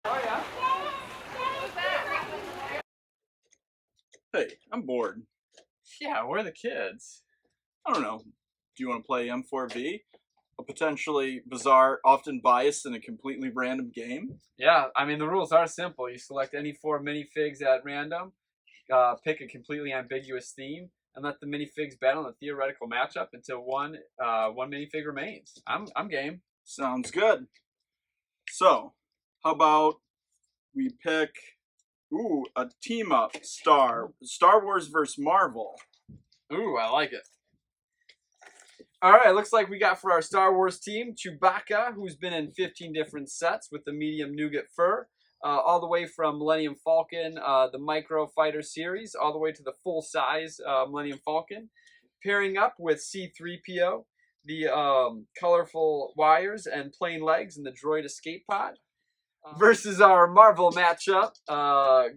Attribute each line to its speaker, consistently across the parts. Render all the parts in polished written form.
Speaker 1: Oh yeah.
Speaker 2: Hey, I'm bored.
Speaker 1: Yeah, we're the kids.
Speaker 2: I don't know. Do you want to play M4V? A potentially bizarre, often biased, and a completely random game?
Speaker 1: Yeah, I mean the rules are simple. You select any four minifigs at random, pick a completely ambiguous theme, and let the minifigs battle in a theoretical matchup until one minifig remains. I'm game.
Speaker 2: Sounds good. So, how about we pick, a team up Star Wars versus Marvel.
Speaker 1: Ooh, I like it. All right, looks like we got for our Star Wars team Chewbacca, who's been in 15 different sets with the medium nougat fur, all the way from Millennium Falcon, the Micro Fighter series, all the way to the full-size Millennium Falcon, pairing up with C-3PO, the colorful wires and plain legs, and the droid escape pod, versus our Marvel matchup,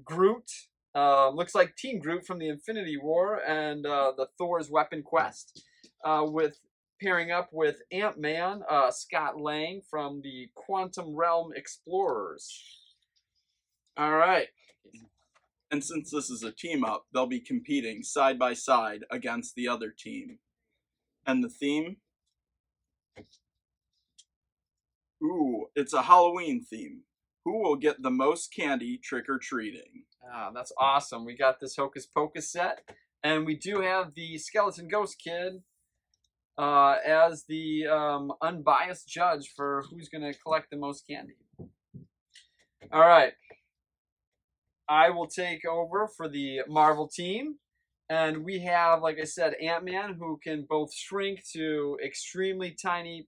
Speaker 1: Groot. Looks like Team Groot from the Infinity War and the Thor's Weapon Quest, with pairing up with Ant-Man, Scott Lang from the Quantum Realm Explorers. All right.
Speaker 2: And since this is a team up, they'll be competing side by side against the other team. And the theme? It's a Halloween theme. Who will get the most candy trick-or-treating?
Speaker 1: That's awesome. We got this Hocus Pocus set, and we do have the Skeleton Ghost Kid as the unbiased judge for who's going to collect the most candy. All right. I will take over for the Marvel team. And we have, like I said, Ant-Man, who can both shrink to extremely tiny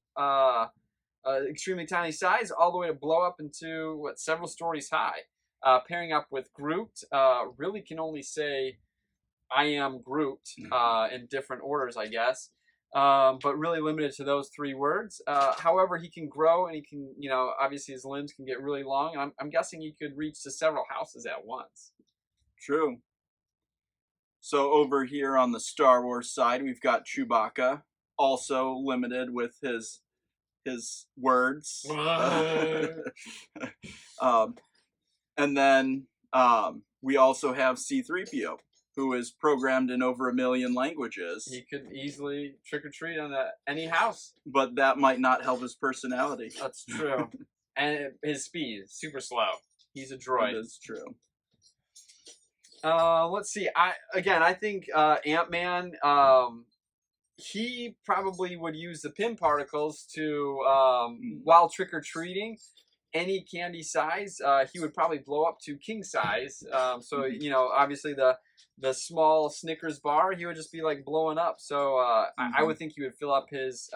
Speaker 1: size, all the way to blow up into several stories high. Pairing up with Groot, really can only say I am Groot in different orders, I guess. But really limited to those three words. However, he can grow and he can, obviously his limbs can get really long. And I'm guessing he could reach to several houses at once.
Speaker 2: True. So over here on the Star Wars side, we've got Chewbacca, also limited with his words. And then we also have C-3PO, who is programmed in over 1 million languages.
Speaker 1: He could easily trick-or-treat on any house.
Speaker 2: But that might not help his personality.
Speaker 1: That's true. And his speed, super slow. He's a droid.
Speaker 2: That is true.
Speaker 1: Let's see. I think Ant-Man, he probably would use the pin particles to, while trick-or-treating, any candy size, he would probably blow up to king size. So, obviously the small Snickers bar, he would just be like blowing up. So I would think he would fill up his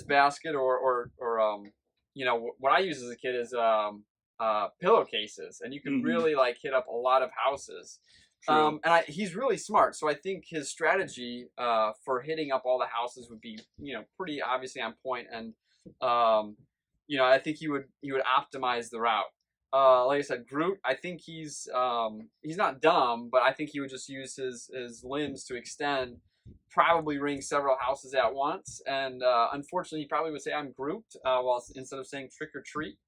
Speaker 1: basket or what I used as a kid is pillowcases, and you can really like hit up a lot of houses. And he's really smart, so I think his strategy for hitting up all the houses would be pretty obviously on point, and I think he would optimize the route. Like I said, Groot, I think he's not dumb, but I think he would just use his limbs to extend, probably ring several houses at once, and unfortunately he probably would say I'm Groot, instead of saying trick or treat.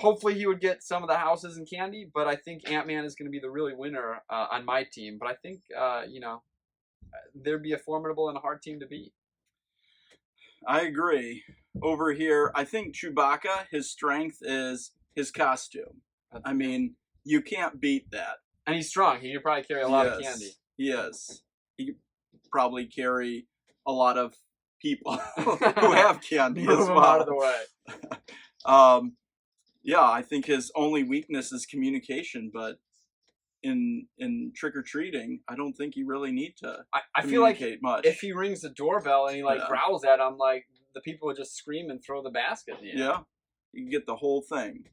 Speaker 1: Hopefully he would get some of the houses and candy, but I think Ant-Man is going to be the really winner on my team. But I think, there'd be a formidable and a hard team to beat.
Speaker 2: I agree. Over here, I think Chewbacca, his strength is his costume. I mean, you can't beat that.
Speaker 1: And he's strong. He could probably carry a lot of candy.
Speaker 2: He is. He could probably carry a lot of people who have candy as well.
Speaker 1: Out of the way.
Speaker 2: Yeah, I think his only weakness is communication, but in trick-or-treating, I don't think you really need to
Speaker 1: I feel like
Speaker 2: much.
Speaker 1: If he rings the doorbell and he growls at him, like the people would just scream and throw the basket.
Speaker 2: Yeah, you can get the whole thing.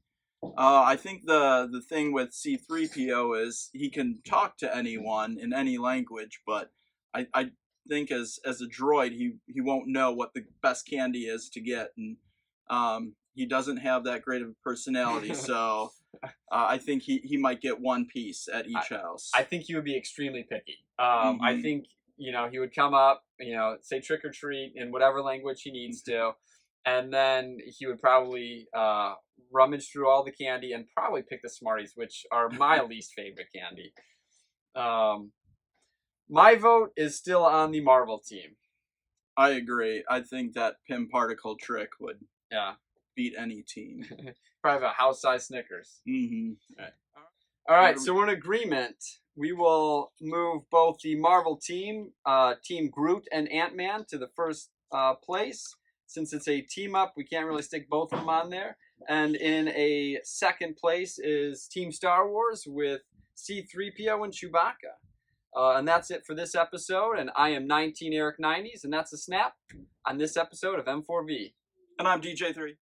Speaker 2: I think the thing with C-3PO is he can talk to anyone in any language, but I think as a droid, he won't know what the best candy is to get, and he doesn't have that great of a personality, so I think he might get one piece at each house.
Speaker 1: I think he would be extremely picky. I think he would come up, say trick or treat in whatever language he needs to, And then he would probably rummage through all the candy and probably pick the Smarties, which are my least favorite candy. My vote is still on the Marvel team.
Speaker 2: I agree. I think that Pym particle trick would
Speaker 1: Yeah.
Speaker 2: beat any team.
Speaker 1: Probably a house-sized Snickers.
Speaker 2: Mm-hmm.
Speaker 1: All right, so we're in agreement. We will move both the Marvel team, Team Groot and Ant-Man, to the first place. Since it's a team-up, we can't really stick both of them on there. And in a second place is Team Star Wars with C-3PO and Chewbacca. And that's it for this episode. And I am 19 Eric 90s, and that's a snap on this episode of M4V.
Speaker 2: And I'm DJ3.